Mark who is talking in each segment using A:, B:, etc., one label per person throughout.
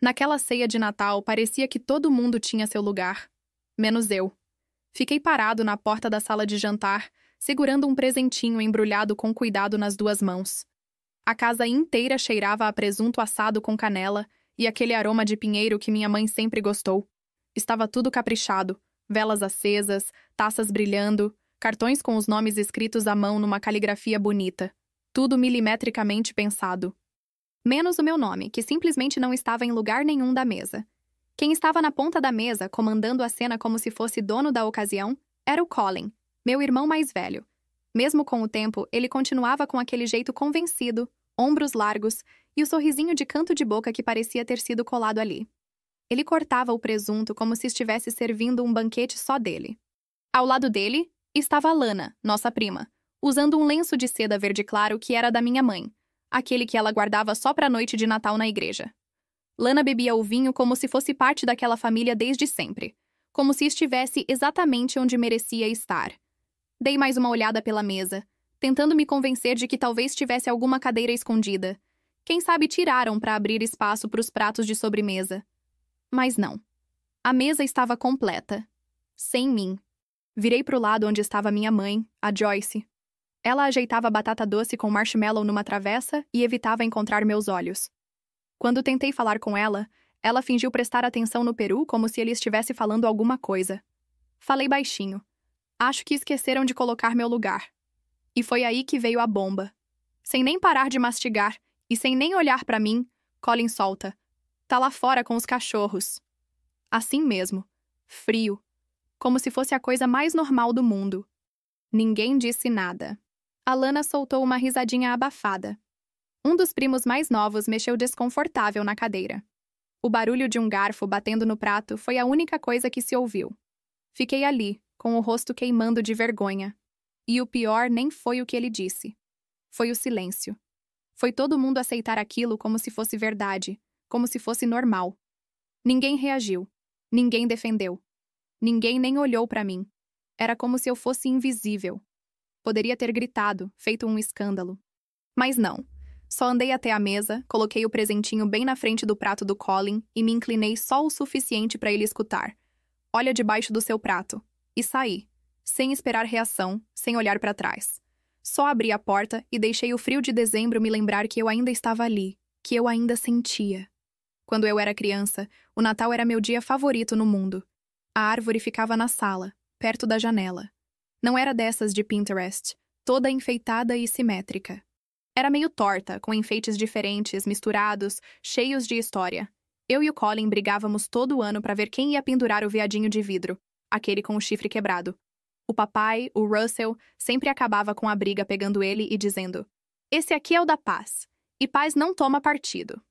A: Naquela ceia de Natal, parecia que todo mundo tinha seu lugar, menos eu. Fiquei parado na porta da sala de jantar, segurando um presentinho embrulhado com cuidado nas duas mãos. A casa inteira cheirava a presunto assado com canela e aquele aroma de pinheiro que minha mãe sempre gostou. Estava tudo caprichado, velas acesas, taças brilhando, cartões com os nomes escritos à mão numa caligrafia bonita. Tudo milimetricamente pensado. Menos o meu nome, que simplesmente não estava em lugar nenhum da mesa. Quem estava na ponta da mesa, comandando a cena como se fosse dono da ocasião, era o Colin, meu irmão mais velho. Mesmo com o tempo, ele continuava com aquele jeito convencido, ombros largos e o sorrisinho de canto de boca que parecia ter sido colado ali. Ele cortava o presunto como se estivesse servindo um banquete só dele. Ao lado dele estava a Lana, nossa prima, usando um lenço de seda verde claro que era da minha mãe, aquele que ela guardava só para a noite de Natal na igreja. Lana bebia o vinho como se fosse parte daquela família desde sempre, como se estivesse exatamente onde merecia estar. Dei mais uma olhada pela mesa, tentando me convencer de que talvez tivesse alguma cadeira escondida. Quem sabe tiraram para abrir espaço para os pratos de sobremesa. Mas não. A mesa estava completa. Sem mim. Virei para o lado onde estava minha mãe, a Joyce. Ela ajeitava batata doce com marshmallow numa travessa e evitava encontrar meus olhos. Quando tentei falar com ela, ela fingiu prestar atenção no peru como se ele estivesse falando alguma coisa. Falei baixinho. Acho que esqueceram de colocar meu lugar. E foi aí que veio a bomba. Sem nem parar de mastigar e sem nem olhar para mim, Colin solta. Tá lá fora com os cachorros. Assim mesmo. Frio. Como se fosse a coisa mais normal do mundo. Ninguém disse nada. A Lana soltou uma risadinha abafada. Um dos primos mais novos mexeu desconfortável na cadeira. O barulho de um garfo batendo no prato foi a única coisa que se ouviu. Fiquei ali, com o rosto queimando de vergonha. E o pior nem foi o que ele disse. Foi o silêncio. Foi todo mundo aceitar aquilo como se fosse verdade, como se fosse normal. Ninguém reagiu. Ninguém defendeu. Ninguém nem olhou para mim. Era como se eu fosse invisível. Poderia ter gritado, feito um escândalo. Mas não. Só andei até a mesa, coloquei o presentinho bem na frente do prato do Colin e me inclinei só o suficiente para ele escutar. Olha debaixo do seu prato. E saí, sem esperar reação, sem olhar para trás. Só abri a porta e deixei o frio de dezembro me lembrar que eu ainda estava ali, que eu ainda sentia. Quando eu era criança, o Natal era meu dia favorito no mundo. A árvore ficava na sala, perto da janela. Não era dessas de Pinterest, toda enfeitada e simétrica. Era meio torta, com enfeites diferentes, misturados, cheios de história. Eu e o Colin brigávamos todo ano para ver quem ia pendurar o veadinho de vidro, aquele com o chifre quebrado. O papai, o Russell, sempre acabava com a briga pegando ele e dizendo: "Esse aqui é o da paz, e paz não toma partido."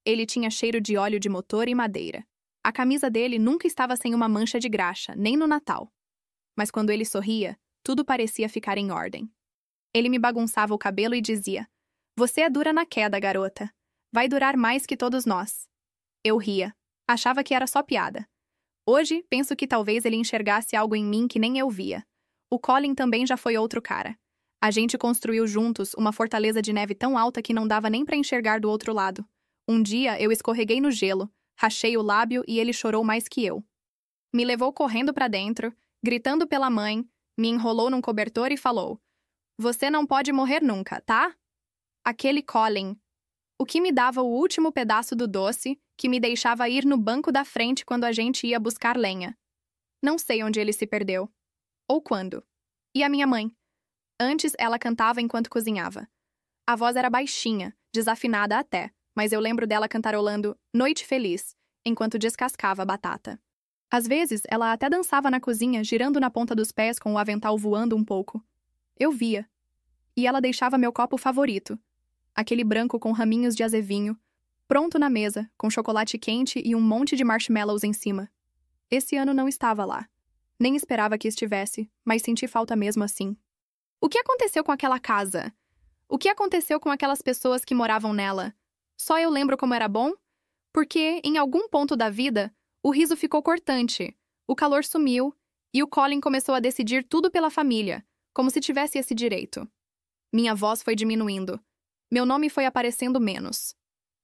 A: Ele tinha cheiro de óleo de motor e madeira. A camisa dele nunca estava sem uma mancha de graxa, nem no Natal. Mas quando ele sorria, tudo parecia ficar em ordem. Ele me bagunçava o cabelo e dizia: "Você é dura na queda, garota. Vai durar mais que todos nós." Eu ria. Achava que era só piada. Hoje, penso que talvez ele enxergasse algo em mim que nem eu via. O Colin também já foi outro cara. A gente construiu juntos uma fortaleza de neve tão alta que não dava nem para enxergar do outro lado. Um dia, eu escorreguei no gelo, rachei o lábio e ele chorou mais que eu. Me levou correndo para dentro, gritando pela mãe, me enrolou num cobertor e falou: "Você não pode morrer nunca, tá?" Aquele Colin. O que me dava o último pedaço do doce, que me deixava ir no banco da frente quando a gente ia buscar lenha. Não sei onde ele se perdeu. Ou quando. E a minha mãe? Antes, ela cantava enquanto cozinhava. A voz era baixinha, desafinada até, mas eu lembro dela cantarolando "Noite Feliz", enquanto descascava a batata. Às vezes, ela até dançava na cozinha, girando na ponta dos pés com o avental voando um pouco. Eu via. E ela deixava meu copo favorito, aquele branco com raminhos de azevinho, pronto na mesa, com chocolate quente e um monte de marshmallows em cima. Esse ano não estava lá. Nem esperava que estivesse, mas senti falta mesmo assim. O que aconteceu com aquela casa? O que aconteceu com aquelas pessoas que moravam nela? Só eu lembro como era bom? Porque, em algum ponto da vida, o riso ficou cortante, o calor sumiu e o Colin começou a decidir tudo pela família, como se tivesse esse direito. Minha voz foi diminuindo. Meu nome foi aparecendo menos.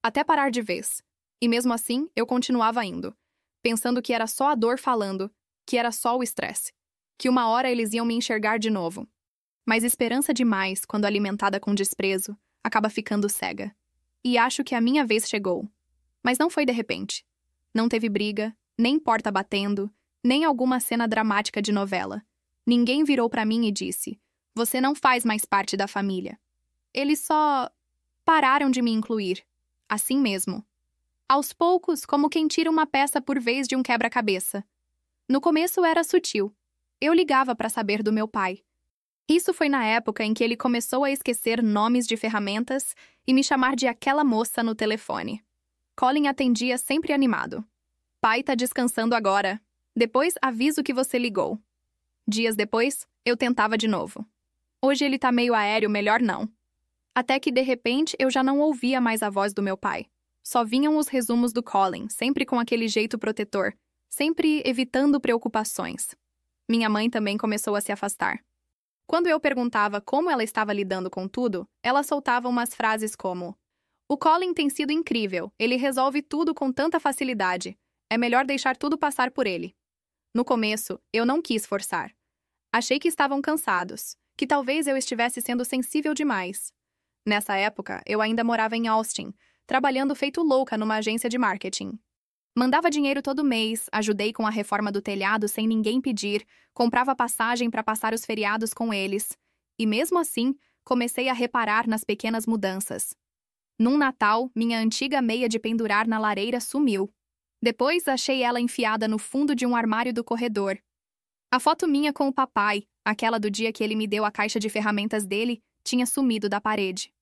A: Até parar de vez. E mesmo assim, eu continuava indo, pensando que era só a dor falando, que era só o estresse, que uma hora eles iam me enxergar de novo. Mas esperança demais, quando alimentada com desprezo, acaba ficando cega. E acho que a minha vez chegou. Mas não foi de repente. Não teve briga, nem porta batendo, nem alguma cena dramática de novela. Ninguém virou pra mim e disse: "Você não faz mais parte da família." Eles só pararam de me incluir. Assim mesmo. Aos poucos, como quem tira uma peça por vez de um quebra-cabeça. No começo era sutil. Eu ligava pra saber do meu pai. Isso foi na época em que ele começou a esquecer nomes de ferramentas e me chamar de aquela moça no telefone. Colin atendia sempre animado. "Pai tá descansando agora. Depois aviso que você ligou." Dias depois, eu tentava de novo. "Hoje ele tá meio aéreo, melhor não." Até que, de repente, eu já não ouvia mais a voz do meu pai. Só vinham os resumos do Colin, sempre com aquele jeito protetor, sempre evitando preocupações. Minha mãe também começou a se afastar. Quando eu perguntava como ela estava lidando com tudo, ela soltava umas frases como: "O Colin tem sido incrível, ele resolve tudo com tanta facilidade. É melhor deixar tudo passar por ele." No começo, eu não quis forçar. Achei que estavam cansados, que talvez eu estivesse sendo sensível demais. Nessa época, eu ainda morava em Austin, trabalhando feito louca numa agência de marketing. Mandava dinheiro todo mês, ajudei com a reforma do telhado sem ninguém pedir, comprava passagem para passar os feriados com eles. E mesmo assim, comecei a reparar nas pequenas mudanças. Num Natal, minha antiga meia de pendurar na lareira sumiu. Depois, achei ela enfiada no fundo de um armário do corredor. A foto minha com o papai, aquela do dia que ele me deu a caixa de ferramentas dele, tinha sumido da parede.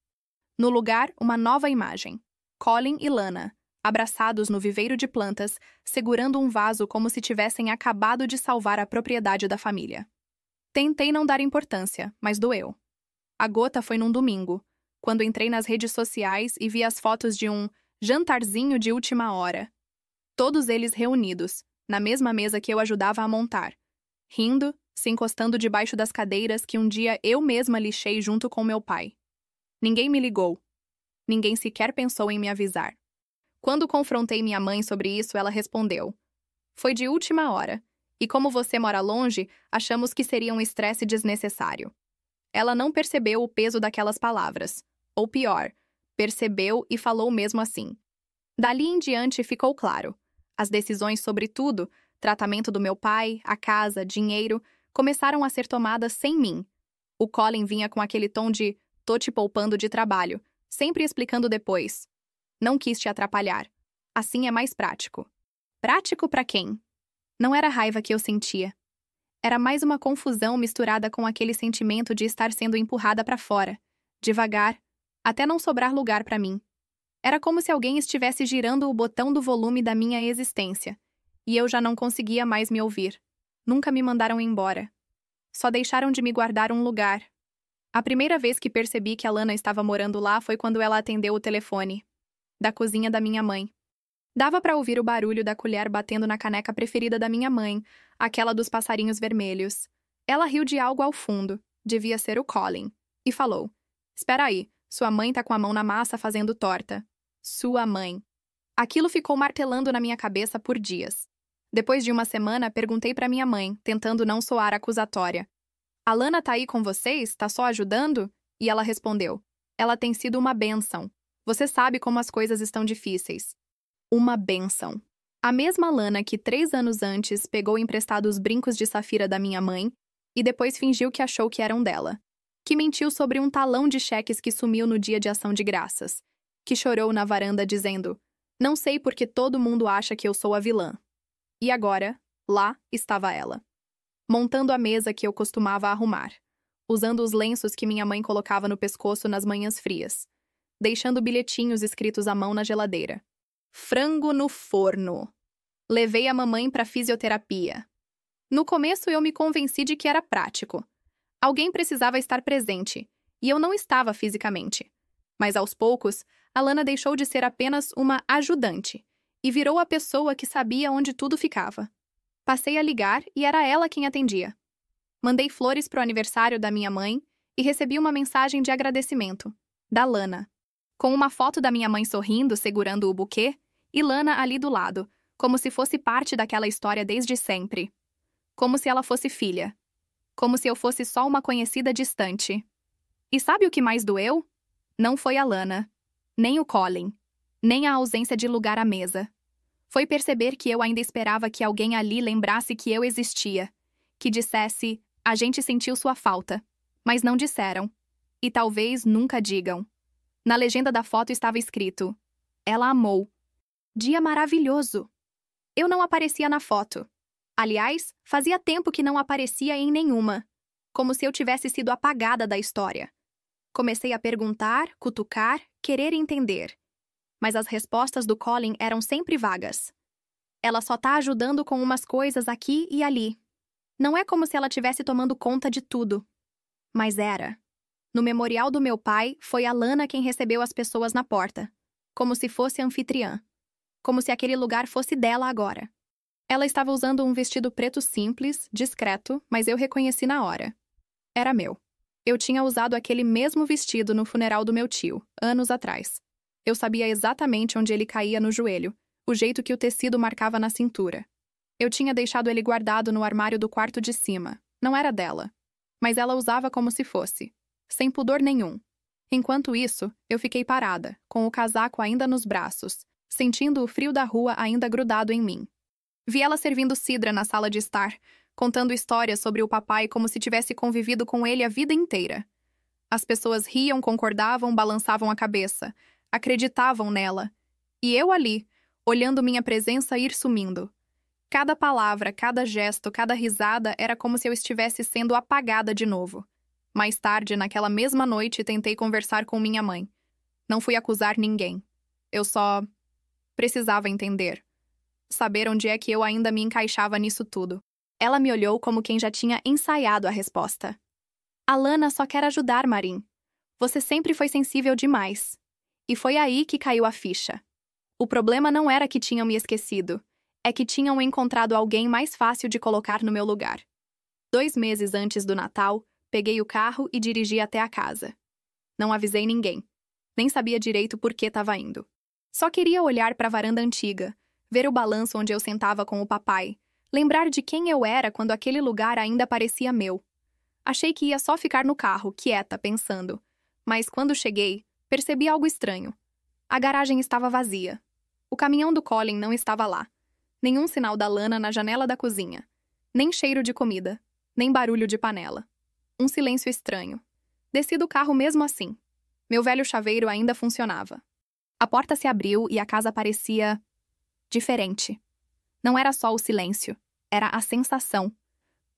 A: No lugar, uma nova imagem. Colin e Lana, abraçados no viveiro de plantas, segurando um vaso como se tivessem acabado de salvar a propriedade da família. Tentei não dar importância, mas doeu. A gota foi num domingo, quando entrei nas redes sociais e vi as fotos de um jantarzinho de última hora. Todos eles reunidos, na mesma mesa que eu ajudava a montar, rindo, se encostando debaixo das cadeiras que um dia eu mesma lixei junto com meu pai. Ninguém me ligou. Ninguém sequer pensou em me avisar. Quando confrontei minha mãe sobre isso, ela respondeu: "Foi de última hora, e como você mora longe, achamos que seria um estresse desnecessário." Ela não percebeu o peso daquelas palavras. Ou pior, percebeu e falou mesmo assim. Dali em diante ficou claro. As decisões sobre tudo, tratamento do meu pai, a casa, dinheiro, começaram a ser tomadas sem mim. O Colin vinha com aquele tom de "tô te poupando de trabalho", sempre explicando depois. Não quis te atrapalhar. Assim é mais prático. Prático pra quem? Não era raiva que eu sentia. Era mais uma confusão misturada com aquele sentimento de estar sendo empurrada pra fora, devagar, até não sobrar lugar pra mim. Era como se alguém estivesse girando o botão do volume da minha existência, e eu já não conseguia mais me ouvir. Nunca me mandaram embora. Só deixaram de me guardar um lugar. A primeira vez que percebi que a Lana estava morando lá foi quando ela atendeu o telefone. Da cozinha da minha mãe. Dava pra ouvir o barulho da colher batendo na caneca preferida da minha mãe, aquela dos passarinhos vermelhos. Ela riu de algo ao fundo, devia ser o Colin, e falou: "Espera aí, sua mãe tá com a mão na massa fazendo torta." Sua mãe. Aquilo ficou martelando na minha cabeça por dias. Depois de uma semana, perguntei pra minha mãe, tentando não soar acusatória: "A Lana tá aí com vocês? Tá só ajudando?" E ela respondeu: "Ela tem sido uma bênção. Você sabe como as coisas estão difíceis." Uma bênção. A mesma Lana que 3 anos antes pegou emprestado os brincos de safira da minha mãe e depois fingiu que achou que eram dela. Que mentiu sobre um talão de cheques que sumiu no dia de ação de graças. Que chorou na varanda dizendo: "Não sei porque todo mundo acha que eu sou a vilã." E agora, lá estava ela. Montando a mesa que eu costumava arrumar. Usando os lenços que minha mãe colocava no pescoço nas manhãs frias. Deixando bilhetinhos escritos à mão na geladeira. Frango no forno. Levei a mamãe para fisioterapia. No começo eu me convenci de que era prático. Alguém precisava estar presente, e eu não estava fisicamente. Mas aos poucos, a Lana deixou de ser apenas uma ajudante e virou a pessoa que sabia onde tudo ficava. Passei a ligar e era ela quem atendia. Mandei flores pro aniversário da minha mãe e recebi uma mensagem de agradecimento, da Lana, com uma foto da minha mãe sorrindo, segurando o buquê, E Lana ali do lado, como se fosse parte daquela história desde sempre. Como se ela fosse filha. Como se eu fosse só uma conhecida distante. E sabe o que mais doeu? Não foi a Lana, nem o Colin, nem a ausência de lugar à mesa. Foi perceber que eu ainda esperava que alguém ali lembrasse que eu existia, que dissesse, a gente sentiu sua falta, mas não disseram. E talvez nunca digam. Na legenda da foto estava escrito, ela amou. Dia maravilhoso. Eu não aparecia na foto. Aliás, fazia tempo que não aparecia em nenhuma, como se eu tivesse sido apagada da história. Comecei a perguntar, cutucar, querer entender. Mas as respostas do Colin eram sempre vagas. Ela só tá ajudando com umas coisas aqui e ali. Não é como se ela tivesse tomando conta de tudo. Mas era. No memorial do meu pai, foi a Lana quem recebeu as pessoas na porta. Como se fosse anfitriã. Como se aquele lugar fosse dela agora. Ela estava usando um vestido preto simples, discreto, mas eu reconheci na hora. Era meu. Eu tinha usado aquele mesmo vestido no funeral do meu tio, anos atrás. Eu sabia exatamente onde ele caía no joelho, o jeito que o tecido marcava na cintura. Eu tinha deixado ele guardado no armário do quarto de cima. Não era dela. Mas ela usava como se fosse. Sem pudor nenhum. Enquanto isso, eu fiquei parada, com o casaco ainda nos braços, sentindo o frio da rua ainda grudado em mim. Vi ela servindo cidra na sala de estar, contando histórias sobre o papai como se tivesse convivido com ele a vida inteira. As pessoas riam, concordavam, balançavam a cabeça, acreditavam nela. E eu ali, olhando minha presença ir sumindo. Cada palavra, cada gesto, cada risada era como se eu estivesse sendo apagada de novo. Mais tarde, naquela mesma noite, tentei conversar com minha mãe. Não fui acusar ninguém. Eu só precisava entender. Saber onde é que eu ainda me encaixava nisso tudo. Ela me olhou como quem já tinha ensaiado a resposta. A Lana só quer ajudar, Marin. Você sempre foi sensível demais. E foi aí que caiu a ficha. O problema não era que tinham me esquecido. É que tinham encontrado alguém mais fácil de colocar no meu lugar. 2 meses antes do Natal, peguei o carro e dirigi até a casa. Não avisei ninguém. Nem sabia direito por que estava indo. Só queria olhar para a varanda antiga, ver o balanço onde eu sentava com o papai, lembrar de quem eu era quando aquele lugar ainda parecia meu. Achei que ia só ficar no carro, quieta, pensando. Mas quando cheguei, percebi algo estranho. A garagem estava vazia. O caminhão do Colin não estava lá. Nenhum sinal da Lana na janela da cozinha. Nem cheiro de comida. Nem barulho de panela. Um silêncio estranho. Desci do carro mesmo assim. Meu velho chaveiro ainda funcionava. A porta se abriu e a casa parecia diferente. Não era só o silêncio, era a sensação.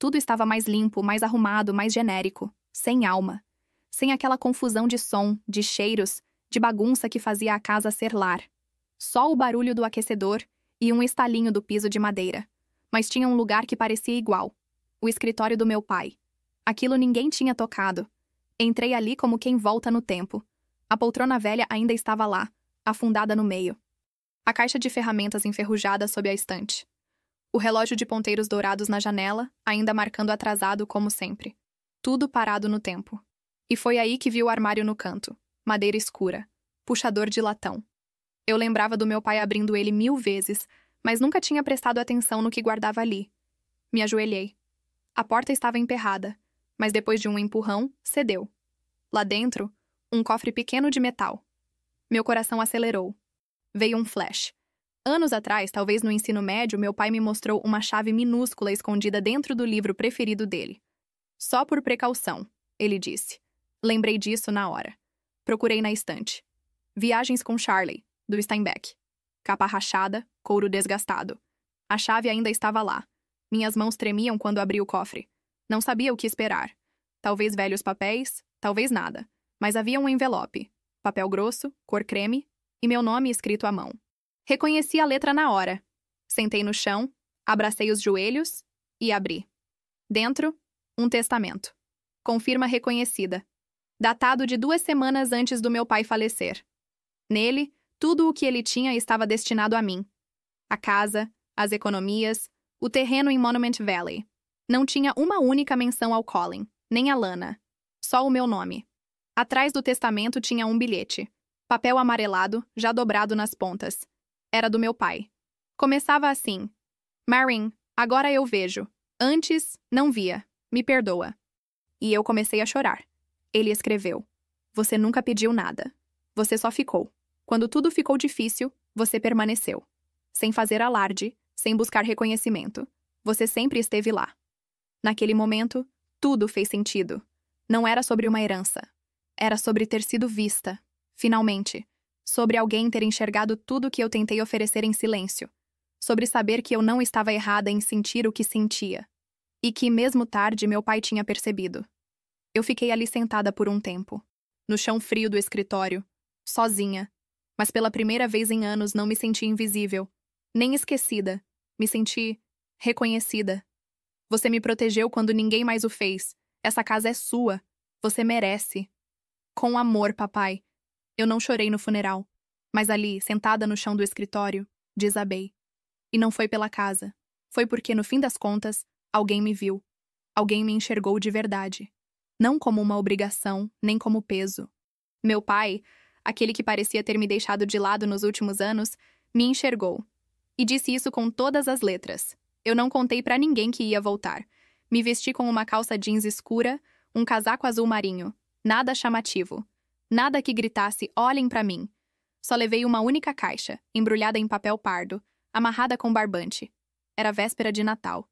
A: Tudo estava mais limpo, mais arrumado, mais genérico, sem alma. Sem aquela confusão de som, de cheiros, de bagunça que fazia a casa ser lar. Só o barulho do aquecedor e um estalinho do piso de madeira. Mas tinha um lugar que parecia igual. O escritório do meu pai. Aquilo ninguém tinha tocado. Entrei ali como quem volta no tempo. A poltrona velha ainda estava lá, afundada no meio. A caixa de ferramentas enferrujada sob a estante. O relógio de ponteiros dourados na janela, ainda marcando atrasado como sempre. Tudo parado no tempo. E foi aí que vi o armário no canto. Madeira escura. Puxador de latão. Eu lembrava do meu pai abrindo ele 1000 vezes, mas nunca tinha prestado atenção no que guardava ali. Me ajoelhei. A porta estava emperrada, mas depois de um empurrão, cedeu. Lá dentro, um cofre pequeno de metal. Meu coração acelerou. Veio um flash. Anos atrás, talvez no ensino médio, meu pai me mostrou uma chave minúscula escondida dentro do livro preferido dele. Só por precaução, ele disse. Lembrei disso na hora. Procurei na estante. Viagens com Charlie, do Steinbeck. Capa rachada, couro desgastado. A chave ainda estava lá. Minhas mãos tremiam quando abri o cofre. Não sabia o que esperar. Talvez velhos papéis, talvez nada. Mas havia um envelope. Papel grosso, cor creme, e meu nome escrito à mão. Reconheci a letra na hora. Sentei no chão, abracei os joelhos e abri. Dentro, um testamento. Com firma reconhecida. Datado de 2 semanas antes do meu pai falecer. Nele, tudo o que ele tinha estava destinado a mim. A casa, as economias, o terreno em Monument Valley. Não tinha uma única menção ao Colin, nem a Lana. Só o meu nome. Atrás do testamento tinha um bilhete. Papel amarelado, já dobrado nas pontas. Era do meu pai. Começava assim: Marin, agora eu vejo. Antes, não via. Me perdoa. E eu comecei a chorar. Ele escreveu: Você nunca pediu nada. Você só ficou. Quando tudo ficou difícil, você permaneceu. Sem fazer alarde, sem buscar reconhecimento. Você sempre esteve lá. Naquele momento, tudo fez sentido. Não era sobre uma herança. Era sobre ter sido vista. Finalmente. Sobre alguém ter enxergado tudo que eu tentei oferecer em silêncio. Sobre saber que eu não estava errada em sentir o que sentia. E que, mesmo tarde, meu pai tinha percebido. Eu fiquei ali sentada por um tempo. No chão frio do escritório. Sozinha. Mas pela primeira vez em anos não me senti invisível. Nem esquecida. Me senti reconhecida. Você me protegeu quando ninguém mais o fez. Essa casa é sua. Você merece. Com amor, papai. Eu não chorei no funeral. Mas ali, sentada no chão do escritório, desabei. E não foi pela casa. Foi porque, no fim das contas, alguém me viu. Alguém me enxergou de verdade. Não como uma obrigação, nem como peso. Meu pai, aquele que parecia ter me deixado de lado nos últimos anos, me enxergou. E disse isso com todas as letras. Eu não contei pra ninguém que ia voltar. Me vesti com uma calça jeans escura, um casaco azul marinho. Nada chamativo. Nada que gritasse, olhem pra mim. Só levei uma única caixa, embrulhada em papel pardo, amarrada com barbante. Era véspera de Natal.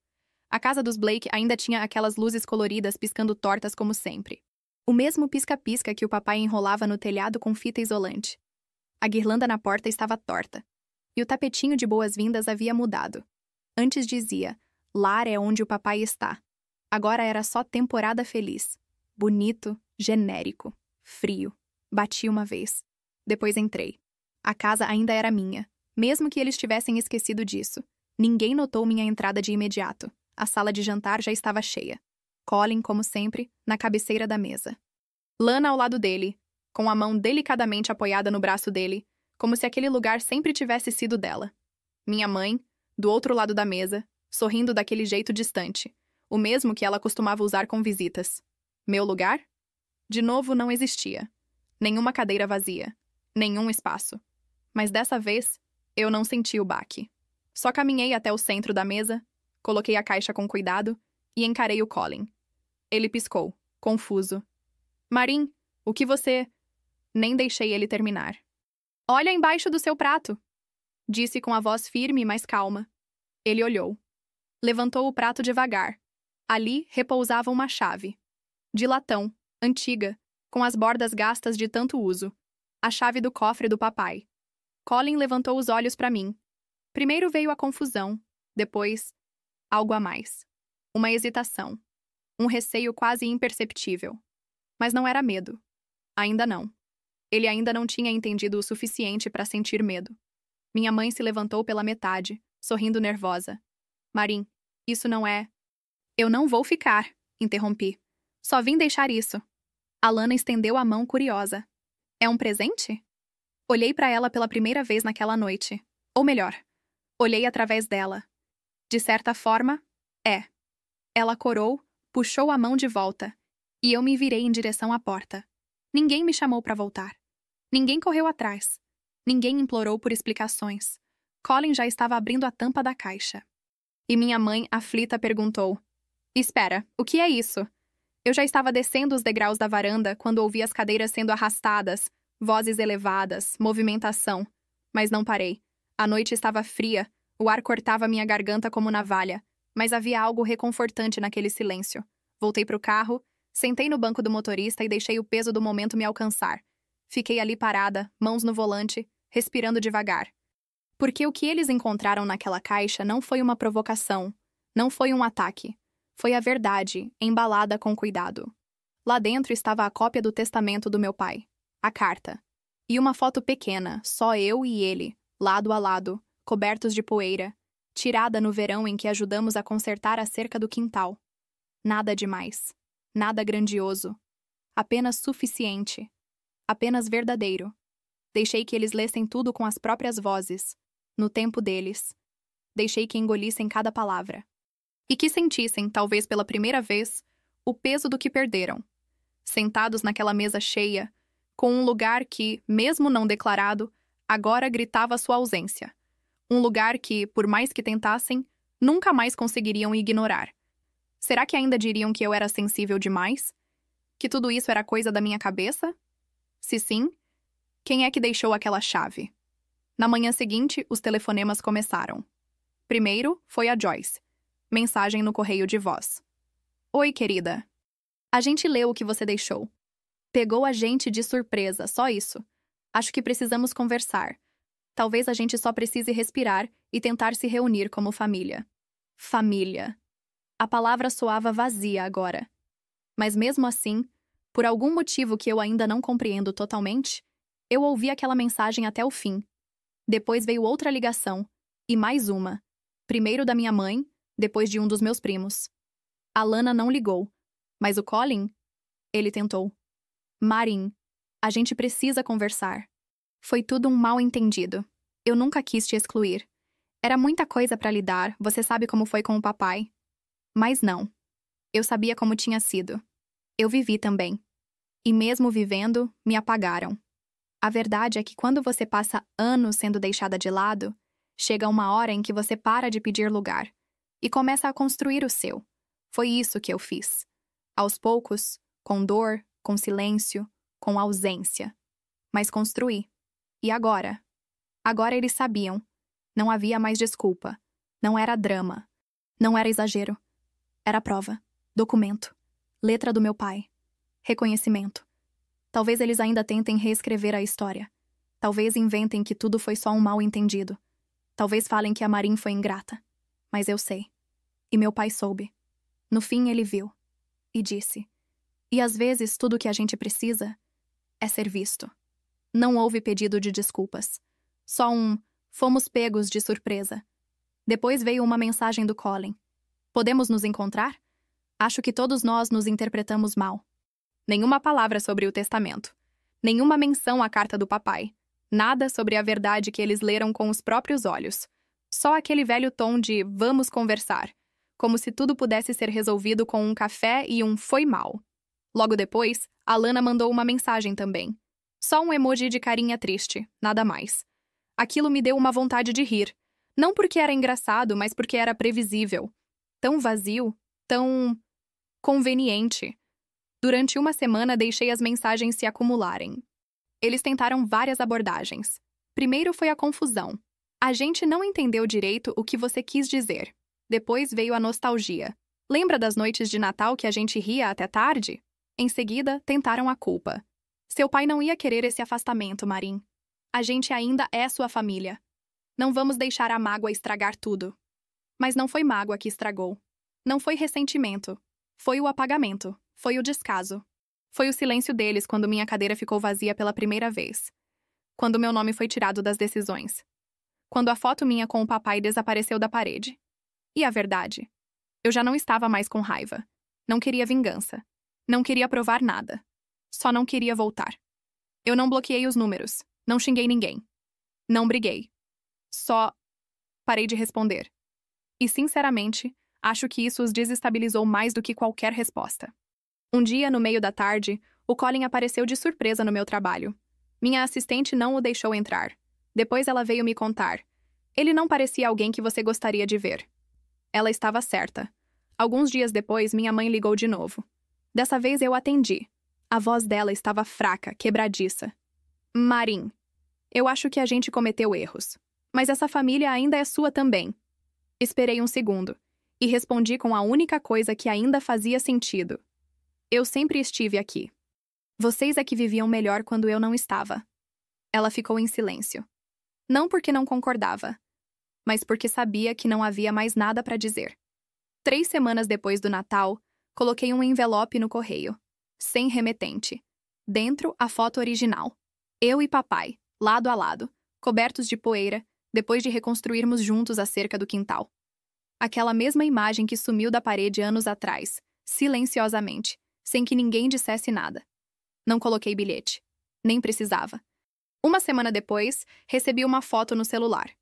A: A casa dos Blake ainda tinha aquelas luzes coloridas piscando tortas como sempre. O mesmo pisca-pisca que o papai enrolava no telhado com fita isolante. A guirlanda na porta estava torta. E o tapetinho de boas-vindas havia mudado. Antes dizia, lar é onde o papai está. Agora era só temporada feliz. Bonito, genérico, frio. Bati uma vez. Depois entrei. A casa ainda era minha, mesmo que eles tivessem esquecido disso. Ninguém notou minha entrada de imediato. A sala de jantar já estava cheia. Colin, como sempre, na cabeceira da mesa. Lana ao lado dele, com a mão delicadamente apoiada no braço dele, como se aquele lugar sempre tivesse sido dela. Minha mãe, do outro lado da mesa, sorrindo daquele jeito distante, o mesmo que ela costumava usar com visitas. Meu lugar? De novo, não existia. Nenhuma cadeira vazia. Nenhum espaço. Mas dessa vez, eu não senti o baque. Só caminhei até o centro da mesa, coloquei a caixa com cuidado e encarei o Colin. Ele piscou, confuso. Marin, o que você... Nem deixei ele terminar. Olha embaixo do seu prato, disse com a voz firme, mas calma. Ele olhou. Levantou o prato devagar. Ali repousava uma chave. De latão, antiga, com as bordas gastas de tanto uso. A chave do cofre do papai. Colin levantou os olhos para mim. Primeiro veio a confusão, depois, algo a mais. Uma hesitação. Um receio quase imperceptível. Mas não era medo. Ainda não. Ele ainda não tinha entendido o suficiente para sentir medo. Minha mãe se levantou pela metade, sorrindo nervosa. Marin, isso não é... Eu não vou ficar, interrompi. Só vim deixar isso. Alana estendeu a mão curiosa. É um presente? Olhei para ela pela primeira vez naquela noite. Ou melhor, olhei através dela. De certa forma, é. Ela corou, puxou a mão de volta, e eu me virei em direção à porta. Ninguém me chamou para voltar. Ninguém correu atrás. Ninguém implorou por explicações. Colin já estava abrindo a tampa da caixa. E minha mãe, aflita, perguntou: Espera, o que é isso? Eu já estava descendo os degraus da varanda quando ouvi as cadeiras sendo arrastadas, vozes elevadas, movimentação. Mas não parei. A noite estava fria, o ar cortava minha garganta como navalha, mas havia algo reconfortante naquele silêncio. Voltei para o carro, sentei no banco do motorista e deixei o peso do momento me alcançar. Fiquei ali parada, mãos no volante, respirando devagar. Porque o que eles encontraram naquela caixa não foi uma provocação, não foi um ataque. Foi a verdade, embalada com cuidado. Lá dentro estava a cópia do testamento do meu pai, a carta. E uma foto pequena, só eu e ele, lado a lado, cobertos de poeira, tirada no verão em que ajudamos a consertar a cerca do quintal. Nada demais. Nada grandioso. Apenas suficiente. Apenas verdadeiro. Deixei que eles lessem tudo com as próprias vozes, no tempo deles. Deixei que engolissem cada palavra. E que sentissem, talvez pela primeira vez, o peso do que perderam. Sentados naquela mesa cheia, com um lugar que, mesmo não declarado, agora gritava sua ausência. Um lugar que, por mais que tentassem, nunca mais conseguiriam ignorar. Será que ainda diriam que eu era sensível demais? Que tudo isso era coisa da minha cabeça? Se sim, quem é que deixou aquela chave? Na manhã seguinte, os telefonemas começaram. Primeiro foi a Joyce. Mensagem no correio de voz. Oi, querida. A gente leu o que você deixou. Pegou a gente de surpresa, só isso. Acho que precisamos conversar. Talvez a gente só precise respirar e tentar se reunir como família. Família. A palavra soava vazia agora. Mas mesmo assim, por algum motivo que eu ainda não compreendo totalmente, eu ouvi aquela mensagem até o fim. Depois veio outra ligação, e mais uma. Primeiro da minha mãe, depois de um dos meus primos. A Lana não ligou, mas o Colin, ele tentou. Marin, a gente precisa conversar. Foi tudo um mal-entendido. Eu nunca quis te excluir. Era muita coisa para lidar, você sabe como foi com o papai. Mas não. Eu sabia como tinha sido. Eu vivi também. E mesmo vivendo, me apagaram. A verdade é que quando você passa anos sendo deixada de lado, chega uma hora em que você para de pedir lugar e começa a construir o seu. Foi isso que eu fiz. Aos poucos, com dor, com silêncio, com ausência. Mas construí. E agora? Agora eles sabiam. Não havia mais desculpa. Não era drama. Não era exagero. Era prova. Documento. Letra do meu pai. Reconhecimento. Talvez eles ainda tentem reescrever a história. Talvez inventem que tudo foi só um mal-entendido. Talvez falem que a Marin foi ingrata. Mas eu sei. E meu pai soube. No fim, ele viu. E disse. E às vezes, tudo o que a gente precisa é ser visto. Não houve pedido de desculpas. Só fomos pegos de surpresa. Depois veio uma mensagem do Colin. Podemos nos encontrar? Acho que todos nós nos interpretamos mal. Nenhuma palavra sobre o testamento. Nenhuma menção à carta do papai. Nada sobre a verdade que eles leram com os próprios olhos. Só aquele velho tom de vamos conversar. Como se tudo pudesse ser resolvido com um café e foi mal. Logo depois, a Lana mandou uma mensagem também. Só um emoji de carinha triste, nada mais. Aquilo me deu uma vontade de rir. Não porque era engraçado, mas porque era previsível. Tão vazio, tão conveniente. Durante uma semana, deixei as mensagens se acumularem. Eles tentaram várias abordagens. Primeiro foi a confusão. A gente não entendeu direito o que você quis dizer. Depois veio a nostalgia. Lembra das noites de Natal que a gente ria até tarde? Em seguida, tentaram a culpa. Seu pai não ia querer esse afastamento, Marin. A gente ainda é sua família. Não vamos deixar a mágoa estragar tudo. Mas não foi mágoa que estragou. Não foi ressentimento. Foi o apagamento. Foi o descaso. Foi o silêncio deles quando minha cadeira ficou vazia pela primeira vez. Quando meu nome foi tirado das decisões. Quando a foto minha com o papai desapareceu da parede. E a verdade? Eu já não estava mais com raiva. Não queria vingança. Não queria provar nada. Só não queria voltar. Eu não bloqueei os números. Não xinguei ninguém. Não briguei. Só parei de responder. E, sinceramente, acho que isso os desestabilizou mais do que qualquer resposta. Um dia, no meio da tarde, o Colin apareceu de surpresa no meu trabalho. Minha assistente não o deixou entrar. Depois ela veio me contar. Ele não parecia alguém que você gostaria de ver. Ela estava certa. Alguns dias depois, minha mãe ligou de novo. Dessa vez eu atendi. A voz dela estava fraca, quebradiça. Marin, eu acho que a gente cometeu erros. Mas essa família ainda é sua também. Esperei um segundo. E respondi com a única coisa que ainda fazia sentido. Eu sempre estive aqui. Vocês é que viviam melhor quando eu não estava. Ela ficou em silêncio. Não porque não concordava, mas porque sabia que não havia mais nada para dizer. 3 semanas depois do Natal, coloquei um envelope no correio, sem remetente. Dentro, a foto original. Eu e papai, lado a lado, cobertos de poeira, depois de reconstruirmos juntos a cerca do quintal. Aquela mesma imagem que sumiu da parede anos atrás, silenciosamente, sem que ninguém dissesse nada. Não coloquei bilhete. Nem precisava. Uma semana depois, recebi uma foto no celular.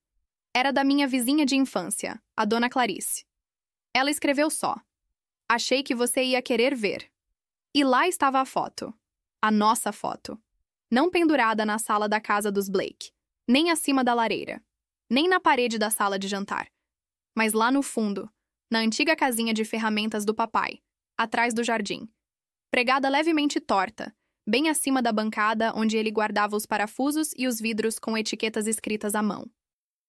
A: Era da minha vizinha de infância, a dona Clarice. Ela escreveu só. Achei que você ia querer ver. E lá estava a foto. A nossa foto. Não pendurada na sala da casa dos Blake, nem acima da lareira. Nem na parede da sala de jantar. Mas lá no fundo, na antiga casinha de ferramentas do papai, atrás do jardim. Pregada levemente torta, bem acima da bancada onde ele guardava os parafusos e os vidros com etiquetas escritas à mão.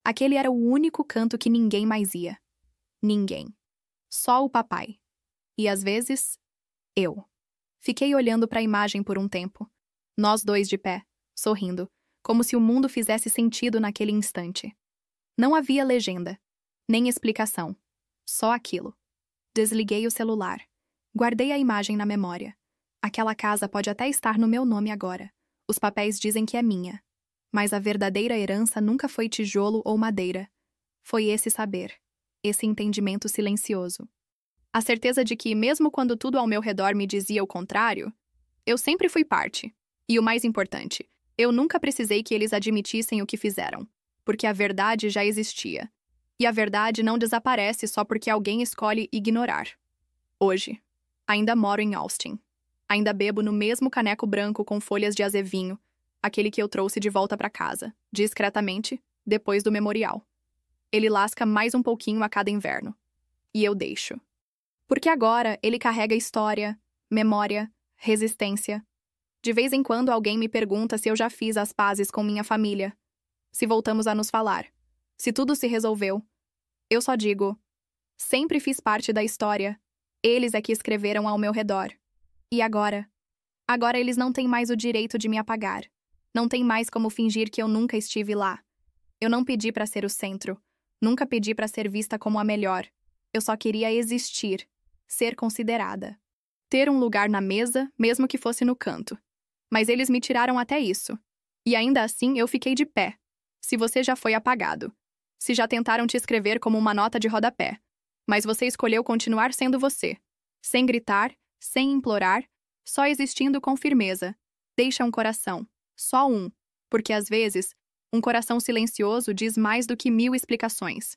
A: Aquele era o único canto que ninguém mais ia. Ninguém. Só o papai. E às vezes, eu. Fiquei olhando para a imagem por um tempo. Nós dois de pé, sorrindo, como se o mundo fizesse sentido naquele instante. Não havia legenda, nem explicação. Só aquilo. Desliguei o celular. Guardei a imagem na memória. Aquela casa pode até estar no meu nome agora. Os papéis dizem que é minha. Mas a verdadeira herança nunca foi tijolo ou madeira. Foi esse saber. Esse entendimento silencioso. A certeza de que, mesmo quando tudo ao meu redor me dizia o contrário, eu sempre fui parte. E o mais importante, eu nunca precisei que eles admitissem o que fizeram, porque a verdade já existia. E a verdade não desaparece só porque alguém escolhe ignorar. Hoje, ainda moro em Austin. Ainda bebo no mesmo caneco branco com folhas de azevinho, aquele que eu trouxe de volta para casa, discretamente, depois do memorial. Ele lasca mais um pouquinho a cada inverno. E eu deixo. Porque agora ele carrega história, memória, resistência. De vez em quando alguém me pergunta se eu já fiz as pazes com minha família, se voltamos a nos falar, se tudo se resolveu. Eu só digo, sempre fiz parte da história. Eles é que escreveram ao meu redor. E agora? Agora eles não têm mais o direito de me apagar. Não tem mais como fingir que eu nunca estive lá. Eu não pedi para ser o centro. Nunca pedi para ser vista como a melhor. Eu só queria existir, ser considerada. Ter um lugar na mesa, mesmo que fosse no canto. Mas eles me tiraram até isso. E ainda assim eu fiquei de pé. Se você já foi apagado. Se já tentaram te escrever como uma nota de rodapé. Mas você escolheu continuar sendo você. Sem gritar, sem implorar, só existindo com firmeza. Deixa um coração. Só um. Porque às vezes, um coração silencioso diz mais do que 1000 explicações.